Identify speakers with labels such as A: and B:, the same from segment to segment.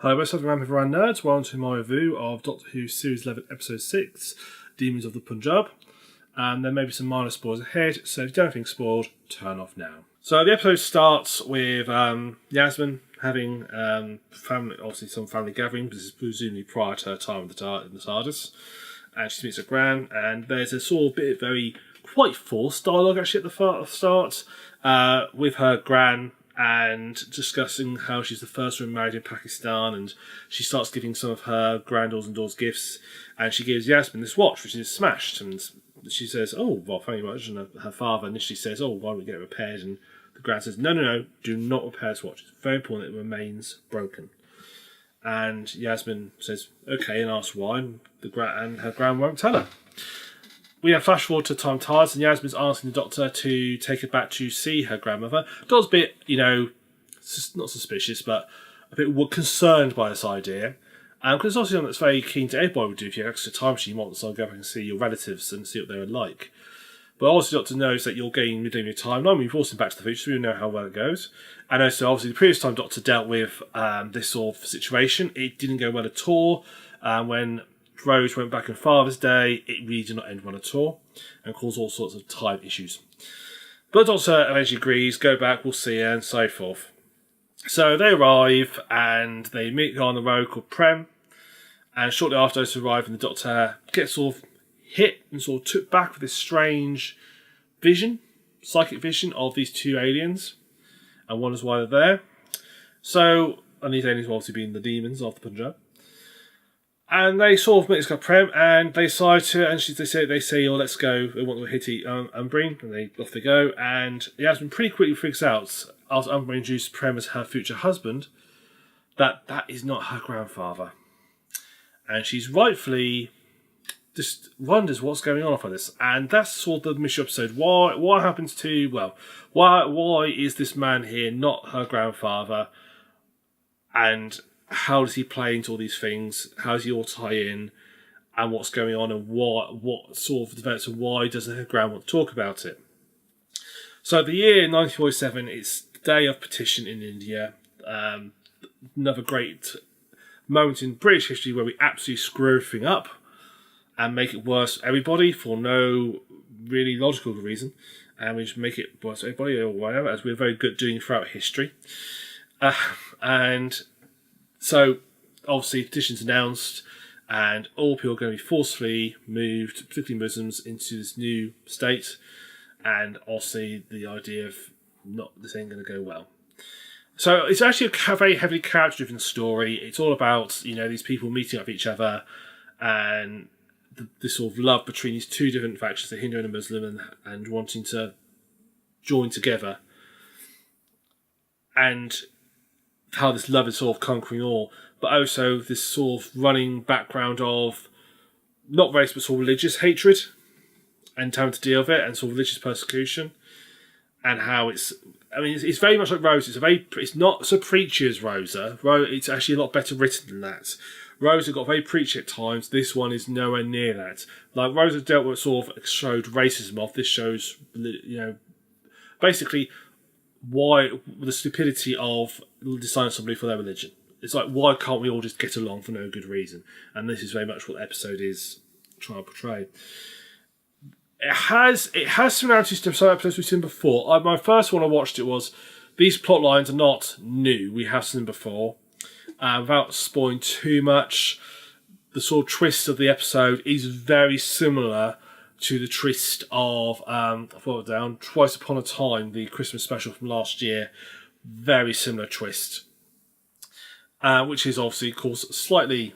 A: Hello, TheSuffolkRam everyone nerds. Welcome to my review of Doctor Who Series 11 Episode 6, Demons of the Punjab. And there may be some minor spoilers ahead, so if you don't have anything spoiled, turn off now. So the episode starts with Yasmin having some family gathering, this is presumably prior to her time in the TARDIS. And she meets her gran, and there's a sort of bit very quite forced dialogue actually at the start with her gran, and discussing how she's the first woman married in Pakistan, and she starts giving some of her granddaughters and daughters gifts, and she gives Yasmin this watch, which is smashed, and she says, "Oh, well, thank you much," and her father initially says, "Oh, why don't we get it repaired?" And the grand says, No, do not repair this watch. It's very important it remains broken." And Yasmin says, "Okay," and asks why, and her gran won't tell her. We have flash forward to time TARDIS, and Yasmin's asking the Doctor to take her back to see her grandmother. Doctor's a bit, not suspicious, but a bit concerned by this idea. Because it's obviously something that's very keen to everybody would do if you have extra time machine. You want to go back and see your relatives and see what they're like. But also the Doctor knows that you're getting redeeming your timeline. We've also been Back to the Future, so we know how well it goes. And also, obviously, the previous time Doctor dealt with this sort of situation, it didn't go well at all. When Rose went back on Father's Day, it really did not end well at all and caused all sorts of time issues. But the Doctor eventually agrees, go back, we'll see her, and so forth. So they arrive and they meet a guy on the road called Prem, and shortly after those arrive, and the Doctor gets sort of hit and sort of took back with this strange psychic vision of these two aliens, and wonders why they're there. So, and these aliens will obviously being the demons of the Punjab. And they sort of meet this guy Prem, and they decide to, and they say, "Oh, let's go." They want to hit Umbreen, and off they go. And Yasmin pretty quickly figures out, after Umbreen introduced Prem as her future husband, that is not her grandfather, and she's rightfully just wonders what's going on for this. And that's sort of the mission episode. Why happens to why is this man here not her grandfather, and how does he play into all these things? How does he all tie in? And what's going on? And what sort of develops? And why doesn't her grand want to talk about it? So the year 1947, it's the day of petition in India. Another great moment in British history where we absolutely screw everything up and make it worse for everybody for no really logical reason. And we just make it worse for everybody or whatever, as we're very good at doing throughout history. So, obviously, petition's announced, and all people are going to be forcefully moved, particularly Muslims, into this new state. And obviously, the idea of this ain't going to go well. So, it's actually a very heavily character-driven story. It's all about, these people meeting up with each other, and this sort of love between these two different factions, the Hindu and the Muslim, and wanting to join together. And how this love is sort of conquering all, but also this sort of running background of not race but sort of religious hatred and having to deal with it, and sort of religious persecution, and how it's very much like Rosa. It's not so preachy as Rosa. It's actually a lot better written than that. Rosa got very preachy at times. This one is nowhere near that. Like Rosa dealt with showed racism off. This shows, basically why the stupidity of deciding somebody for their religion. It's like, why can't we all just get along for no good reason? And this is very much what the episode is trying to portray. It has similarities to some episodes we've seen before. My first one I watched, it was, these plot lines are not new. We have seen them before. Without spoiling too much, the sort of twist of the episode is very similar to the twist of, I've got it down, Twice Upon a Time, the Christmas special from last year. Very similar twist. Which is obviously, of course, slightly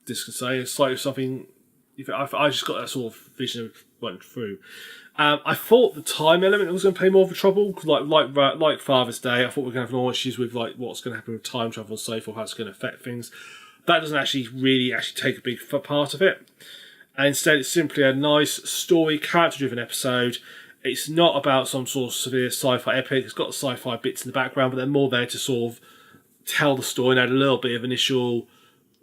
A: something. I just got that sort of vision of went through. I thought the time element was going to play more of a trouble, like Father's Day. I thought we were going to have more issues with what's going to happen with time travel and so forth, how it's going to affect things. That doesn't really take a big part of it. And instead, it's simply a nice story, character-driven episode. It's not about some sort of severe sci-fi epic. It's got the sci-fi bits in the background, but they're more there to sort of tell the story and add a little bit of initial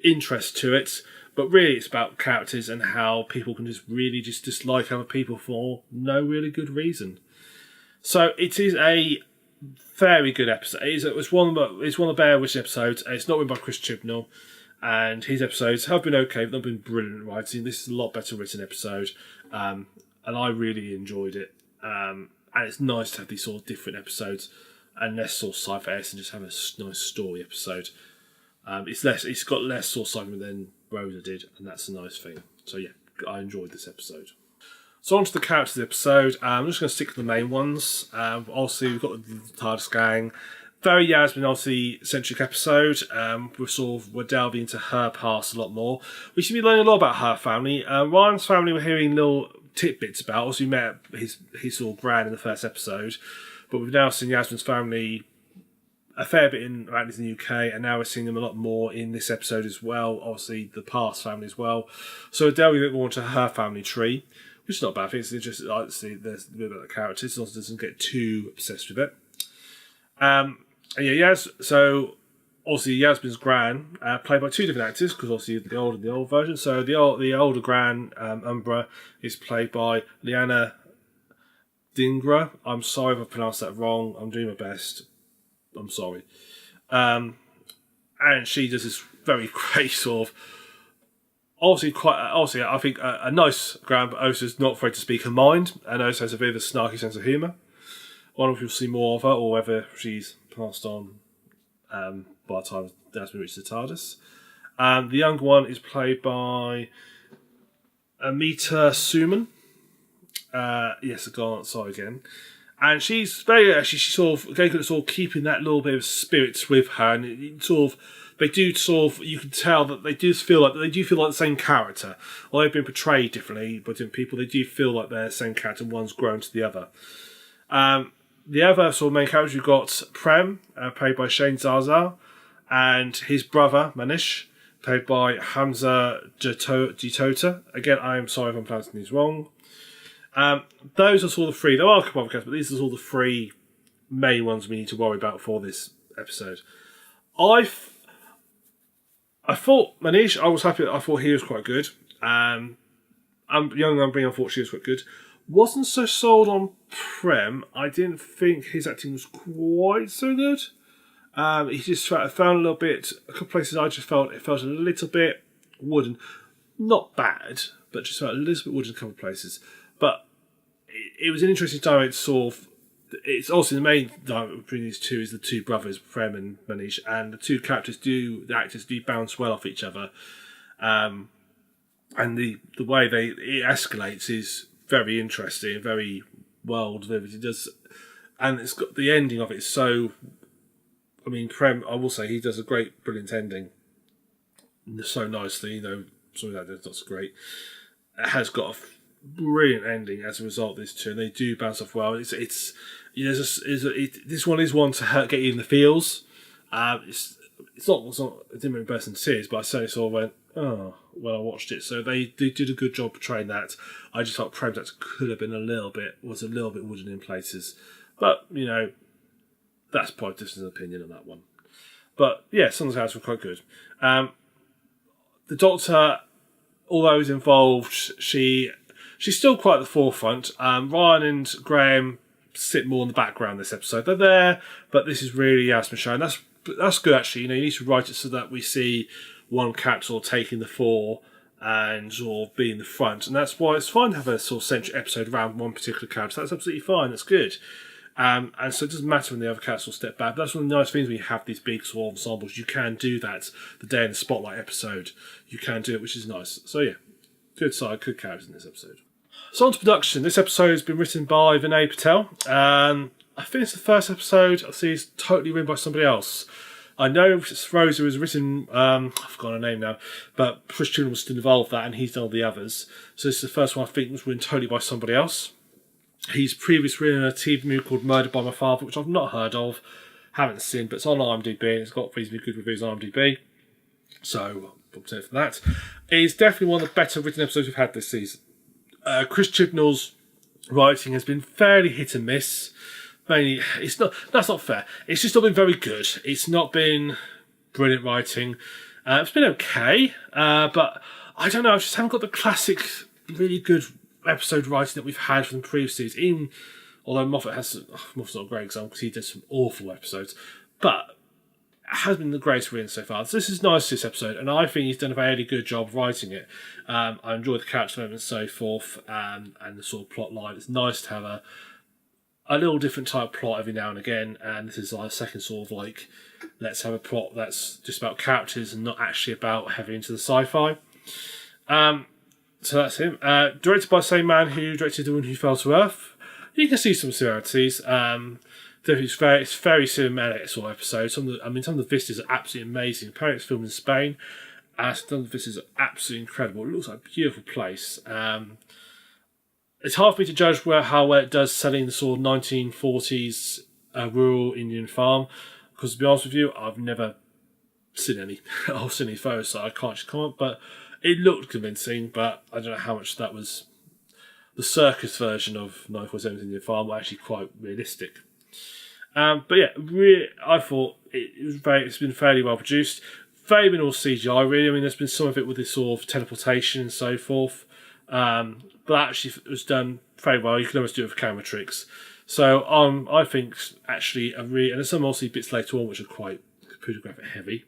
A: interest to it. But really, it's about characters and how people can just really dislike other people for no really good reason. So it is a very good episode. It's one of the better written episodes. It's not written by Chris Chibnall, and his episodes have been okay, but not been brilliant writing. This is a lot better written episode, and I really enjoyed it. And it's nice to have these sort of different episodes and less sort of sci-fi and just have a nice story episode. It's got less sort of sci-fi than Rosa did, and that's a nice thing. So yeah, I enjoyed this episode. So on to the characters of the episode. I'm just going to stick to the main ones. Obviously, we've got the TARDIS gang. Very Yasmin, obviously, centric episode. We're delving into her past a lot more. We should be learning a lot about her family. Ryan's family, we're hearing little tidbits about. Also, we met his sort of gran in the first episode. But we've now seen Yasmin's family a fair bit around in the UK, and now we're seeing them a lot more in this episode as well. Obviously, the past family as well. So we're delving a bit more into her family tree, which is not a bad thing. It's interesting to see there's a bit about the characters. It also doesn't get too obsessed with it. So obviously Yasmin's gran, played by two different actors, because obviously the old and the old version. So the older gran, Umbra, is played by Liana Dingra. I'm sorry if I pronounced that wrong. I'm doing my best. I'm sorry. And she does this very great sort of, obviously, I think a nice gran, but Osa's not afraid to speak her mind, and Osa has a bit of a snarky sense of humour. One of you'll see more of her, or whether she's passed on by the time Yasmin reaches the TARDIS. The younger one is played by Amita Suman. Sorry again. And she's very she's sort of good at sort of keeping that little bit of spirits with her, and you can tell that they do feel like the same character. Although they've been portrayed differently by different people, they do feel like they're the same character, and one's grown to the other. The other sort of main characters, you've got Prem, played by Shane Zaza, and his brother, Manish, played by Hamza Jitota. Again, I am sorry if I'm pronouncing these wrong. Those are sort of three. There are a couple of characters, but these are sort of the three main ones we need to worry about for this episode. I thought Manish, I was happy. I thought he was quite good. Young Umbri, I thought she was quite good. Wasn't so sold on Prem. I didn't think his acting was quite so good. He just found a little bit. A couple of places I just felt it felt a little bit wooden. Not bad, but just felt a little bit wooden in a couple of places. But it was an interesting dynamic. It's also the main dynamic between these two is the two brothers, Prem and Manish, and the two characters the actors do bounce well off each other. And the way it escalates is very interesting, very well delivered. It does, and it's got the ending of it is so. I mean, Prem, I will say he does a brilliant ending, so nicely. Something like that's great. It has got a brilliant ending as a result of this two, and they do bounce off well. This one is one to get you in the feels. It didn't really burst into tears, but I certainly sort of went, oh, when I watched it. So they did a good job portraying that. I just thought Prem's actor could have been a little bit wooden in places, but that's probably just an opinion on that one. But yeah, some of the characters were quite good. The Doctor, although he's involved, she's still quite at the forefront. Ryan and Graham sit more in the background this episode. They're there, but this is really Yasmin showing. That's good actually. You need to write it so that we see one character sort of taking the fore and sort of being the front, and that's why it's fine to have a sort of central episode around one particular character. That's absolutely fine. That's good. And so it doesn't matter when the other characters will step back. But that's one of the nice things when you have these big sort of ensembles. You can do that. The Day in the Spotlight episode, you can do it, which is nice. So yeah, good characters in this episode. So on to production. This episode has been written by Vinay Patel. I finished the first episode. I see it's totally written by somebody else. I know Rosa was written, I've forgotten her name now, but Chris Chibnall was still involved with that, and he's done all the others. So this is the first one I think was written totally by somebody else. He's previously written a TV movie called Murdered by My Father, which I've not heard of, haven't seen, but it's on IMDb, and it's got reasonably good reviews on IMDb. So, I'm for that. It's definitely one of the better written episodes we've had this season. Chris Chibnall's writing has been fairly hit and miss. Mainly, that's not fair. It's just not been very good. It's not been brilliant writing. It's been okay, but I don't know. I just haven't got the classic, really good episode writing that we've had from the previous season. Even Although Moffat's not a great example because he did some awful episodes, but has been the greatest win so far. So this is nice, this episode, and I think he's done a very good job writing it. I enjoyed the character development and so forth, and the sort of plot line. It's nice to have a little different type of plot every now and again, and this is like a second sort of like, let's have a plot that's just about characters and not actually about heavy into the sci-fi. So that's him. Directed by the same man who directed The Woman Who Fell to Earth. You can see some similarities. It's very cinematic sort of episode. Some of the vistas are absolutely amazing. Apparently it's filmed in Spain, and some of the vistas are absolutely incredible. It looks like a beautiful place. It's hard for me to judge how well it does selling the sort of 1940s rural Indian farm, because to be honest with you, I've never seen any. I've seen any photos, so I can't just comment. But it looked convincing, but I don't know how much that was. The circus version of 1947's Indian farm were actually quite realistic. But yeah, really, I thought it's been fairly well produced. Very minimal CGI, really. I mean, there's been some of it with this sort of teleportation and so forth. But actually, it was done very well. You can almost do it with camera tricks. So I think actually and there's some also bits later on which are quite computer graphic heavy.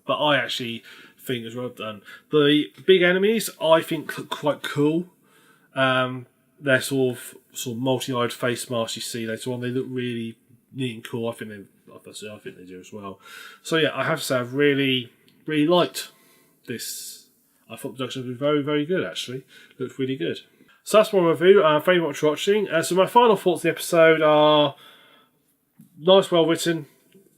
A: But I actually think it was well done. The big enemies, I think, look quite cool. They're sort of multi-eyed face masks you see later on. They look really neat and cool. I think they do as well. So yeah, I have to say I've really, really liked this. I thought the production was very, very good actually. Looked really good. So that's my review. Thank you very much for watching. So my final thoughts of the episode are nice, well written,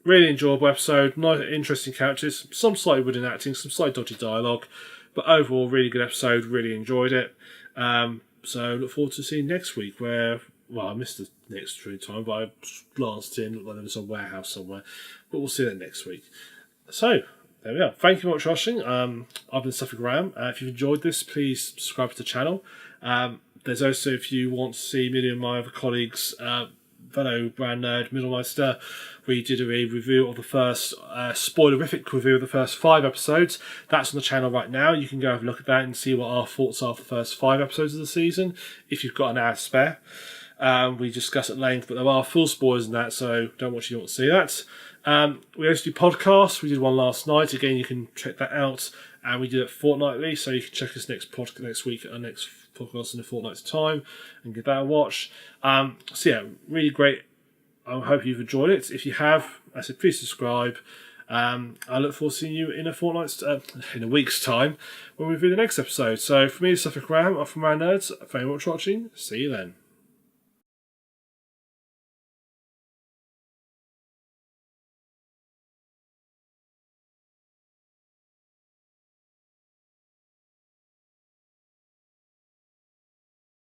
A: really enjoyable episode, nice, interesting characters, some slightly wooden acting, some slightly dodgy dialogue, but overall really good episode. Really enjoyed it. So look forward to seeing next week where, well, I missed the next true time, but I glanced in, looked like there was a warehouse somewhere, but we'll see that next week. So, there we are. Thank you very much for watching. I've been TheSuffolkRam. If you've enjoyed this, please subscribe to the channel. There's also, if you want to see me and my other colleagues, fellow brand nerd Middlemeister, we did a review of the first spoilerific review of the first 5 episodes. That's on the channel right now. You can go have a look at that and see what our thoughts are for the first 5 episodes of the season, if you've got an hour to spare. We discuss at length, but there are full spoilers in that, so don't want to see that. We also do podcasts. We did one last night. Again, you can check that out. And we do it fortnightly, so you can check us next week at our next podcast in a fortnight's time and give that a watch. So yeah, really great. I hope you've enjoyed it. If you have, I said please subscribe. I look forward to seeing you in a week's time when we review the next episode. So for me, TheSuffolkRam, I'm from Round Nerds. Thank you very much for watching. See you then.